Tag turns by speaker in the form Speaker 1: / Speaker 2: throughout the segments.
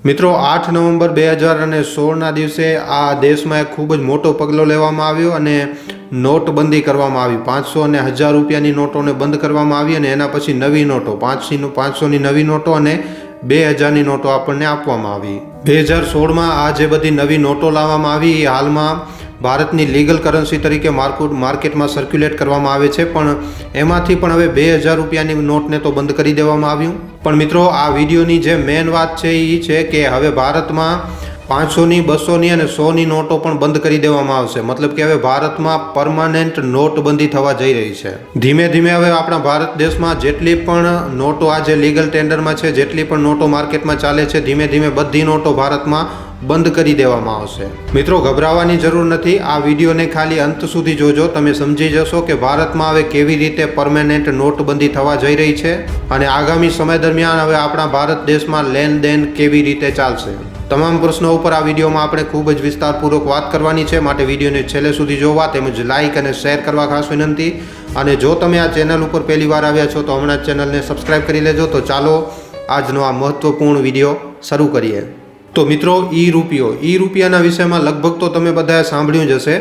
Speaker 1: મિત્રો 8 નવેમ્બર 2016ના દિવસે આ દેશમાં એક ખૂબ જ મોટો પગલો લેવામાં આવ્યો અને નોટબંધી કરવામાં આવી। 500 અને 1000 રૂપિયાની નોટોને બંધ કરવામાં આવી અને એના પછી નવી નોટો 500ની નવી નોટો અને 2000ની નોટો આપણને આપવામાં આવી। 2016માં આ જે બધી નવી નોટો લાવવામાં આવી એ હાલમાં ભારતની લીગલ કરન્સી તરીકે માર્કેટમાં સર્ક્યુલેટ કરવામાં આવે છે, પણ એમાંથી પણ હવે 2000 રૂપિયાની નોટને તો બંધ કરી દેવામાં આવ્યું। પણ મિત્રો, આ વિડીયોની જે મેઇન વાત છે એ છે કે હવે ભારતમાં 500ની 200ની અને 100ની નોટો પણ બંધ કરી દેવામાં આવશે। મતલબ કે હવે ભારતમાં પરમાનન્ટ નોટબંધી થવા જઈ રહી છે। ધીમે ધીમે હવે આપણા ભારત દેશમાં જેટલી પણ નોટો આજે લીગલ ટેન્ડરમાં છે, જેટલી પણ નોટો માર્કેટમાં ચાલે છે, ધીમે ધીમે બધી નોટો ભારતમાં બંધ કરી દેવામાં આવશે। મિત્રો, ગભરાવાની જરૂર નથી। આ વિડીયોને ખાલી અંત સુધી જોજો, તમે સમજી જશો કે ભારતમાં હવે કેવી રીતે પરમેનન્ટ નોટબંધી થવા જઈ રહી છે અને આગામી સમય દરમિયાન હવે આપણા ભારત દેશમાં લેનદેન કેવી રીતે ચાલશે। તમામ પ્રશ્નો ઉપર આ વિડીયોમાં આપણે ખૂબ જ વિસ્તારપૂર્વક વાત કરવાની છે, માટે વિડીયોને છેલ્લે સુધી જોવા તેમજ લાઇક અને શેર કરવા ખાસ વિનંતી। અને જો તમે આ ચેનલ ઉપર પહેલી વાર આવ્યા છો તો હમણાં જ ચેનલને સબસ્ક્રાઈબ કરી લેજો। તો ચાલો આજનો આ મહત્વપૂર્ણ વિડીયો શરૂ કરીએ। તો મિત્રો, ઈ રૂપિયાના વિષયમાં લગભગ તો તમે બધાએ સાંભળ્યું જ હશે।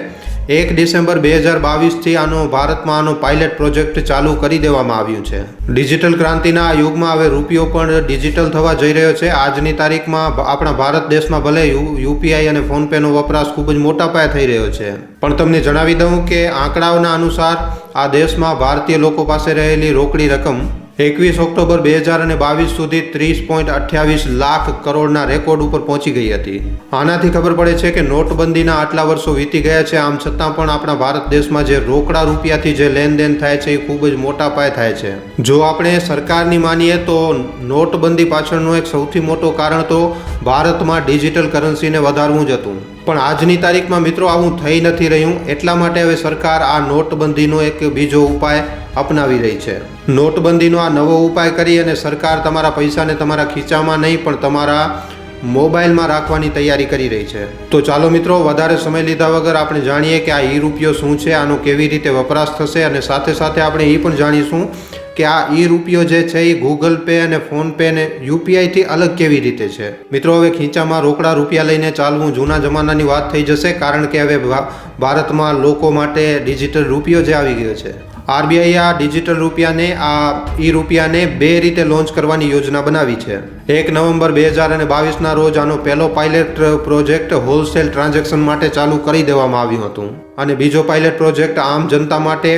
Speaker 1: 1 ડિસેમ્બર 2022થી ભારતમાં આનો પાયલટ પ્રોજેક્ટ ચાલુ કરી દેવામાં આવ્યું છે। ડિજિટલ ક્રાંતિના આ યુગમાં હવે રૂપિયો પણ ડિજિટલ થવા જઈ રહ્યો છે। આજની તારીખમાં આપણા ભારત દેશમાં ભલે યુપીઆઈ અને ફોનપેનો વપરાશ ખૂબ જ મોટા પાયે થઈ રહ્યો છે, પણ તમને જણાવી દઉં કે આંકડાઓના અનુસાર આ દેશમાં ભારતીય લોકો પાસે રહેલી રોકડી રકમ 21 ઓક્ટોબર 2022 સુધી 30.28 લાખ કરોડના રેકોર્ડ ઉપર પહોંચી ગઈ હતી। આનાથી ખબર પડે છે કે નોટબંધીના આટલા વર્ષો વીતી ગયા છે, આમ છતાં પણ આપણા ભારત દેશમાં જે રોકડા રૂપિયાથી જે લેનદેન થાય છે એ ખૂબ જ મોટા પાયે થાય છે। જો આપણે સરકારની માનીએ તો નોટબંધી પાછળનું એક સૌથી મોટું કારણ તો ભારતમાં ડિજિટલ કરન્સીને વધારવું જ હતું, પણ આજની તારીખમાં મિત્રો આવું થઈ નથી રહ્યું। એટલા માટે હવે સરકાર આ નોટબંધીનો એક બીજો ઉપાય અપનાવી રહી છે। નોટબંધીનો આ નવો ઉપાય કરી અને સરકાર તમારા પૈસાને તમારા ખીચામાં નહીં પણ તમારા મોબાઈલમાં રાખવાની તૈયારી કરી રહી છે। તો ચાલો મિત્રો, વધારે સમય લીધા વગર આપણે જાણીએ કે આ ઈ રૂપિયો શું છે, આનો કેવી રીતે વપરાશ થશે અને સાથે સાથે આપણે એ પણ જાણીશું કે આ ઈ રૂપિયો જે છે એ ગૂગલ પે અને ફોન પે અને યુપીઆઈથી અલગ કેવી રીતે છે। મિત્રો, હવે ખીચામાં રોકડા રૂપિયા લઈને ચાલવું જૂના જમાનાની વાત થઈ જશે, કારણ કે હવે ભારતમાં લોકો માટે ડિજિટલ રૂપિયો જે આવી ગયો છે। આરબીઆઈ આ ડિજિટલ રૂપિયાને ઈ રૂપિયાને 2 રીતે લોન્ચ કરવાની યોજના બનાવી છે। 1 નવેમ્બર 2022ના રોજ આનો પહેલો પાયલટ પ્રોજેક્ટ હોલસેલ ટ્રાન્ઝેક્શન માટે ચાલુ કરી દેવામાં આવ્યું હતું અને બીજો પાયલટ પ્રોજેક્ટ આમ જનતા માટે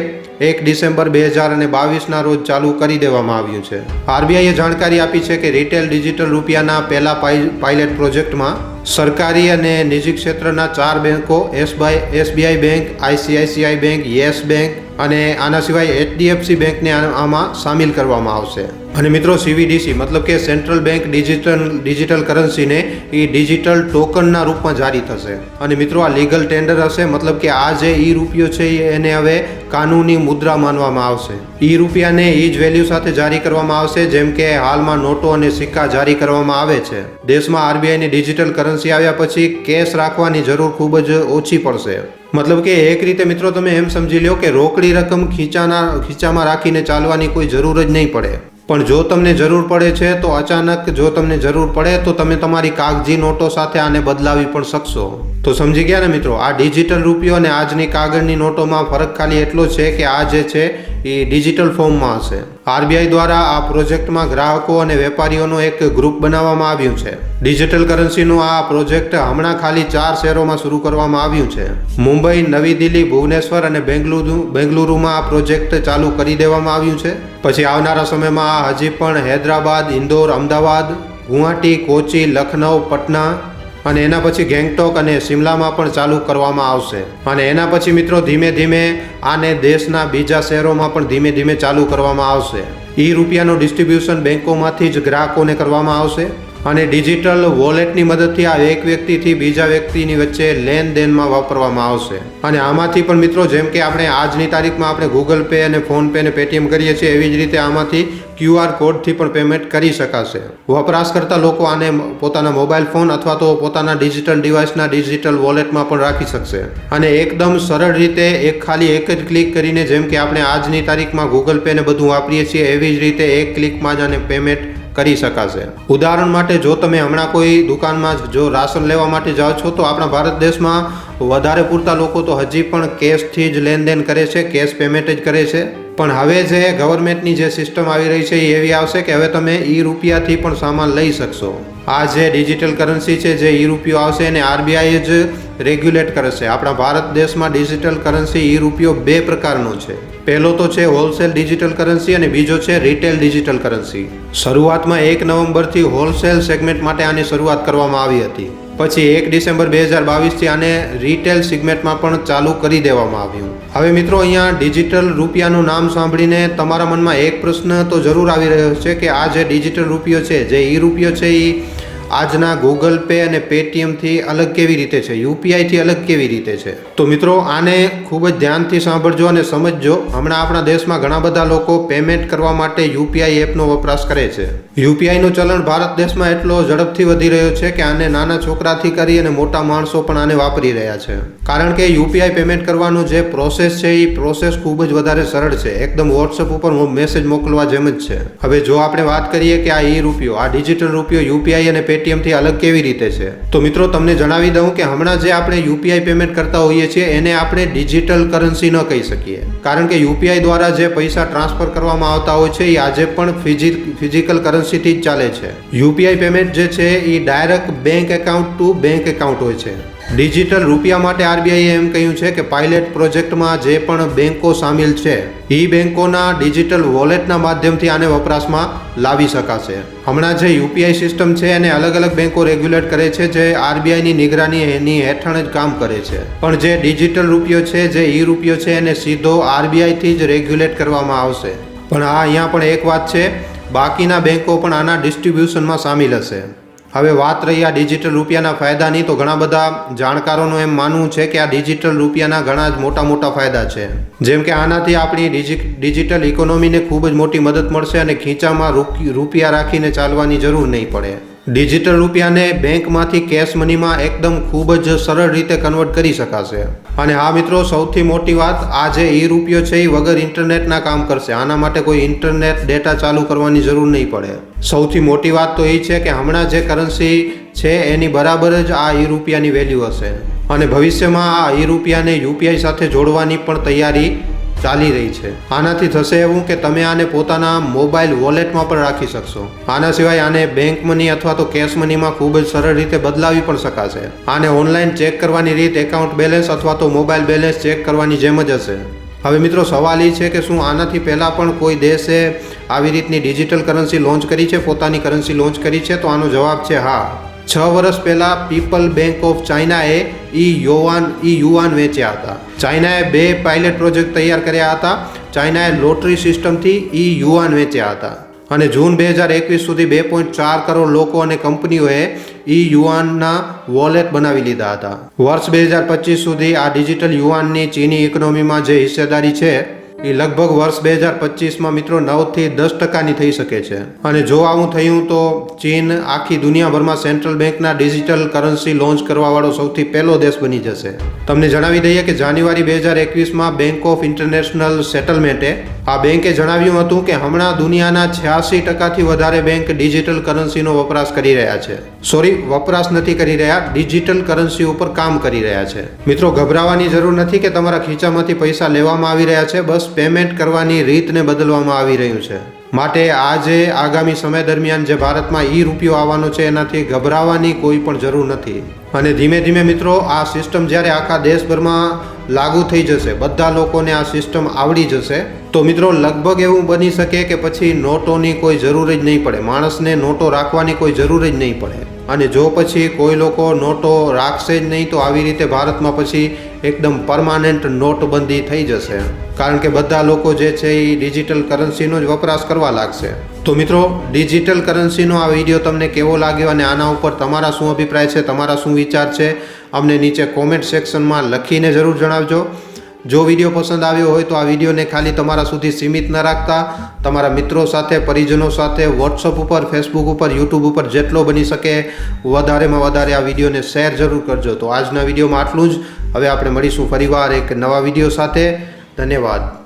Speaker 1: 1 ડિસેમ્બર 2022ના રોજ ચાલુ કરી દેવામાં આવ્યું છે। આરબીઆઈએ જાણકારી આપી છે કે રિટેલ ડિજિટલ રૂપિયાના પહેલા પાયલટ પ્રોજેક્ટમાં સરકારી અને નિજી ક્ષેત્રના 4 બેંકો SBI bank, ICICI bank, yes bank અને આના સિવાય એચડીએફસી બેંકને આમાં સામેલ કરવામાં આવશે। અને મિત્રો, સીવીડીસી મતલબ કે સેન્ટ્રલ બેંક ડિજિટલ કરન્સીને એ ડિજિટલ ટોકનના રૂપમાં જારી થશે। અને મિત્રો, આ લીગલ ટેન્ડર હશે, મતલબ કે આ જે ઈ રૂપિયો છે એને હવે કાનૂની મુદ્રા માનવામાં આવશે। ઈ રૂપિયાને ઈ જ વેલ્યુ સાથે જારી કરવામાં આવશે જેમ કે હાલમાં નોટો અને સિક્કા જારી કરવામાં આવે છે। દેશમાં આરબીઆઈની ડિજિટલ કરન્સી આવ્યા પછી કેશ રાખવાની જરૂર ખૂબ જ ઓછી પડશે। મતલબ કે એક રીતે મિત્રો તમે એમ સમજી લો કે રોકડી રકમ ખીચામાં રાખીને ચાલવાની કોઈ જરૂર જ નહીં પડે, પણ જો તમને જરૂર પડે છે તો અચાનક જો તમને જરૂર પડે તો તમે તમારી કાગજી નોટો સાથે આને બદલાવી પણ શકશો। તો સમજી ગયા ને મિત્રો, આ ડિજિટલ રૂપિયો અને આજની કાગળની નોટોમાં ફરક ખાલી એટલો છે કે આ જે છે એ ડિજિટલ ફોર્મમાં હશે। આરબીઆઈ દ્વારા આ પ્રોજેક્ટમાં ગ્રાહકો અને વેપારીઓનો એક ગ્રુપ બનાવવામાં આવ્યું છે। ડિજિટલ કરન્સીનો આ પ્રોજેક્ટ હમણાં ખાલી 4 શહેરોમાં શરૂ કરવામાં આવ્યું છે। મુંબઈ, નવી દિલ્હી, ભુવનેશ્વર અને બેંગલુરુમાં આ પ્રોજેક્ટ ચાલુ કરી દેવામાં આવ્યું છે। પછી આવનારા સમયમાં આ હજી પણ હૈદરાબાદ, ઇન્દોર, અમદાવાદ, ગુવાહાટી, કોચી, લખનઉ, પટના અને એના પછી ગેંગટોક અને શિમલામાં પણ ચાલુ કરવામાં આવશે। અને એના પછી મિત્રો ધીમે ધીમે આને દેશના બીજા શહેરોમાં પણ ધીમે ધીમે ચાલુ કરવામાં આવશે। ઈ રૂપિયાનું ડિસ્ટ્રીબ્યુશન બેંકોમાંથી જ ગ્રાહકોને કરવામાં આવશે અને ડિજિટલ વોલેટની મદદથી આ એક વ્યક્તિથી બીજા વ્યક્તિની વચ્ચે લેનદેનમાં વાપરવામાં આવશે। અને આમાંથી પણ મિત્રો, જેમ કે આપણે આજની તારીખમાં આપણે ગૂગલ પે અને ફોન પે અને પેટીએમ કરીએ છીએ, એવી જ રીતે આમાંથી QR કોડથી પણ પેમેન્ટ કરી શકાશે। વપરાશકર્તા લોકો આને પોતાના મોબાઈલ ફોન અથવા તો પોતાના ડિજિટલ ડિવાઇસના ડિજિટલ વોલેટમાં પણ રાખી શકશે અને એકદમ સરળ રીતે ખાલી એક જ ક્લિક કરીને, જેમ કે આપણે આજની તારીખમાં ગૂગલ પે ને બધું વાપરીએ છીએ, એવી જ રીતે એક ક્લિકમાં જ આને પેમેન્ટ કરી શકાશે। ઉદાહરણ માટે જો તમે હમણાં કોઈ દુકાનમાં જો રાશન લેવા માટે જાઓ છો તો આપણા ભારત દેશમાં વધારે પૂરતા લોકો તો હજી પણ કેશથી જ લેનદેન કરે છે, કેશ પેમેન્ટ જ કરે છે। પણ હવે જે ગવર્મેન્ટની જે સિસ્ટમ આવી રહી છે એ એવી આવશે કે હવે તમે ઈ રૂપિયાથી પણ સામાન લઈ શકશો। આ જે ડિજિટલ કરન્સી છે, જે ઈ રૂપિયો આવશે એને આરબીઆઈ જ રેગ્યુલેટ કરશે। આપણા ભારત દેશમાં ડિજિટલ કરન્સી ઈ રૂપિયો બે પ્રકારનો છે। પહેલો તો છે હોલસેલ ડિજિટલ કરન્સી અને બીજો છે રિટેલ ડિજિટલ કરન્સી। શરૂઆતમાં 1 નવેમ્બરથી હોલસેલ સેગમેન્ટ માટે આની શરૂઆત કરવામાં આવી હતી, પછી 1 ડિસેમ્બર 2022થી આને રિટેલ સેગમેન્ટમાં પણ ચાલુ કરી દેવામાં આવ્યું। હવે મિત્રો અહીંયા ડિજિટલ રૂપિયાનું નામ સાંભળીને તમારા મનમાં એક પ્રશ્ન તો જરૂર આવી રહ્યો છે કે આ જે ડિજિટલ રૂપિયો છે, જે ઈ રૂપિયો છે, એ આજના ગૂગલ પે અને પેટીએમથી અલગ કેવી રીતે છે, યુપીઆઈથી અલગ કેવી રીતે છે? તો મિત્રો આને ખૂબ જ ધ્યાનથી સાંભળજો અને સમજજો। હમણાં આપણા દેશમાં ઘણા બધા લોકો પેમેન્ટ કરવા માટે યુપીઆઈ એપનો વપરાશ કરે છે। યુપીઆઈનું ચલણ ભારત દેશમાં એટલો ઝડપથી વધી રહ્યો છે કે આને નાના છોકરાથી કરી અને મોટા માણસો પણ આને વાપરી રહ્યા છે, કારણ કે યુપીઆઈ પેમેન્ટ કરવાનું જે પ્રોસેસ છે એ પ્રોસેસ ખૂબ જ વધારે સરળ છે, એકદમ વોટ્સઅપ ઉપર મેસેજ મોકલવા જેમ જ છે। હવે જો આપણે વાત કરીએ કે આ ઈ રૂપિયો, આ ડિજિટલ રૂપિયો યુપીઆઈ અને પેટીએમથી અલગ કેવી રીતે છે, તો મિત્રો તમને જણાવી દઉં કે હમણાં જે આપણે યુપીઆઈ પેમેન્ટ કરતા હોઈએ છીએ એને આપણે ડિજિટલ કરન્સી ન કહી શકીએ, કારણ કે યુપીઆઈ દ્વારા જે પૈસા ટ્રાન્સફર કરવામાં આવતા હોય છે એ આજે પણ ફિઝિકલ કરન્સીથી જ ચાલે છે। યુપીઆઈ પેમેન્ટ જે છે એ direct bank account to bank account હોય છે। ડિજિટલ રૂપિયા માટે આરબીઆઈએ એમ કહ્યું છે કે પાયલટ પ્રોજેક્ટમાં જે પણ બેંકો સામેલ છે એ બેંકોના ડિજિટલ વોલેટના માધ્યમથી આને વપરાશમાં લાવી શકાશે। હમણાં જે યુપીઆઈ સિસ્ટમ છે એને અલગ અલગ બેંકો રેગ્યુલેટ કરે છે, જે આરબીઆઈની નિગરાની એની હેઠળ જ કામ કરે છે, પણ જે ડિજિટલ રૂપિયો છે, જે ઈ રૂપિયો છે, એને સીધો આરબીઆઈથી જ રેગ્યુલેટ કરવામાં આવશે। પણ હા, અહીંયા પણ એક વાત છે, બાકીના બેંકો પણ આના ડિસ્ટ્રીબ્યુશનમાં સામેલ હશે। હવે વાત રહી આ ડિજિટલ રૂપિયાના ફાયદાની, તો ઘણા બધા જાણકારોનું એમ માનવું છે કે આ ડિજિટલ રૂપિયાના ઘણા જ મોટા ફાયદા છે, જેમ કે આનાથી આપણી ડિજિટલ ઇકોનોમીને ખૂબ જ મોટી મદદ મળશે અને ખીચામાં રૂપિયા રાખીને ચાલવાની જરૂર નહીં પડે। ડિજિટલ રૂપિયાને બેંકમાંથી કેશ મનીમાં એકદમ ખૂબ જ સરળ રીતે કન્વર્ટ કરી શકાશે। અને હા મિત્રો, સૌથી મોટી વાત, આ જે ઈ રૂપિયો છે એ વગર ઇન્ટરનેટના કામ કરશે, આના માટે કોઈ ઇન્ટરનેટ ડેટા ચાલુ કરવાની જરૂર નહીં પડે। સૌથી મોટી વાત તો એ છે કે હમણાં જે કરન્સી છે એની બરાબર જ આ ઈ રૂપિયાની વેલ્યુ હશે, અને ભવિષ્યમાં આ ઈ રૂપિયાને યુપીઆઈ સાથે જોડવાની પણ તૈયારી ચાલી રહી છે। આનાથી થશે એવું કે તમે આને પોતાના મોબાઈલ વોલેટમાં પણ રાખી શકશો। આના સિવાય આને બેંક મની અથવા તો કેશ મનીમાં ખૂબ જ સરળ રીતે બદલાવી પણ શકાશે। આને ઓનલાઈન ચેક કરવાની રીત એકાઉન્ટ બેલેન્સ અથવા તો મોબાઈલ બેલેન્સ ચેક કરવાની જેમ જ હશે। હવે મિત્રો સવાલ એ છે કે શું આનાથી પહેલાં પણ કોઈ દેશે આવી રીતની ડિજિટલ કરન્સી લોન્ચ કરી છે, પોતાની કરન્સી લોન્ચ કરી છે? તો આનો જવાબ છે હા। 6 વર્ષ પહેલા પીપલ બેંક ઓફ ચાઇનાએ ઈ યુઆન વેચ્યા હતા। ચાઇનાએ 2 પાયલટ પ્રોજેક્ટ તૈયાર કર્યા હતા। ચાઇનાએ લોટરી સિસ્ટમથી ઈ યુઆન વેચ્યા હતા અને જૂન 2021 સુધી 2.4 કરોડ લોકો અને કંપનીઓએ ઈ યુઆનના વોલેટ બનાવી લીધા હતા। વર્ષ 2025 સુધી આ ડિજિટલ યુઆનની ચીની ઇકોનોમીમાં જે હિસ્સેદારી છે એ લગભગ વર્ષ 2025માં મિત્રો 9થી 10% થઈ શકે છે। અને જો આવું થયું તો ચીન આખી દુનિયાભરમાં સેન્ટ્રલ બેંકના ડિજિટલ કરન્સી લોન્ચ કરવાવાળો સૌથી પહેલો દેશ બની જશે। તમને જણાવી દઈએ કે જાન્યુઆરી 2021માં બેંક ઓફ ઇન્ટરનેશનલ સેટલમેન્ટે આ બેંકે જણાવ્યું હતું કે હમણાં દુનિયાના 86%થી વધારે બેંક ડિજિટલ કરન્સીનો વપરાશ કરી રહ્યા છે। વપરાશ નથી કરી રહ્યા, ડિજિટલ કરન્સી ઉપર કામ કરી રહ્યા છે। મિત્રો ગભરાવાની જરૂર નથી કે તમારા ખીચામાંથી પૈસા લેવામાં આવી રહ્યા છે, બસ પેમેન્ટ કરવાની રીતને બદલવામાં આવી રહ્યું છે। માટે આજે આગામી સમય દરમિયાન જે ભારતમાં ઈ રૂપિયો આવવાનો છે એનાથી ગભરાવાની કોઈ પણ જરૂર નથી। અને ધીમે ધીમે મિત્રો આ સિસ્ટમ જ્યારે આખા દેશભરમાં લાગુ થઈ જશે, બધા લોકોને આ સિસ્ટમ આવડી જશે, તો મિત્રો લગભગ એવું બની શકે કે પછી નોટોની કોઈ જરૂર જ નહીં પડે, માણસને નોટો રાખવાની કોઈ જરૂર જ નહીં પડે। અને જો પછી કોઈ લોકો નોટો રાખશે જ નહીં તો આવી રીતે ભારતમાં પછી એકદમ પરમાનન્ટ નોટબંધી થઈ જશે, કારણ કે બધા લોકો જે છે એ ડિજિટલ કરન્સીનો જ વપરાશ કરવા લાગશે। તો મિત્રો ડિજિટલ કરન્સીનો આ વિડીયો તમને કેવો લાગ્યો અને આના ઉપર તમારા શું અભિપ્રાય છે, તમારા શું વિચાર છે, અમને નીચે કોમેન્ટ સેક્શનમાં લખીને જરૂર જણાવજો। જો વિડીયો પસંદ આવ્યો હોય તો આ વિડીયોને ખાલી તમારા સુધી સીમિત ન રાખતા તમારા મિત્રો સાથે, પરિજનો સાથે, વોટ્સઅપ ઉપર, ફેસબુક ઉપર, યુટ્યુબ ઉપર જેટલો બની શકે વધારેમાં વધારે આ વિડીયોને શેર જરૂર કરજો। તો આજના વિડીયોમાં આટલું જ। હવે આપણે મળીશું ફરીવાર એક નવા વિડીયો સાથે। ધન્યવાદ।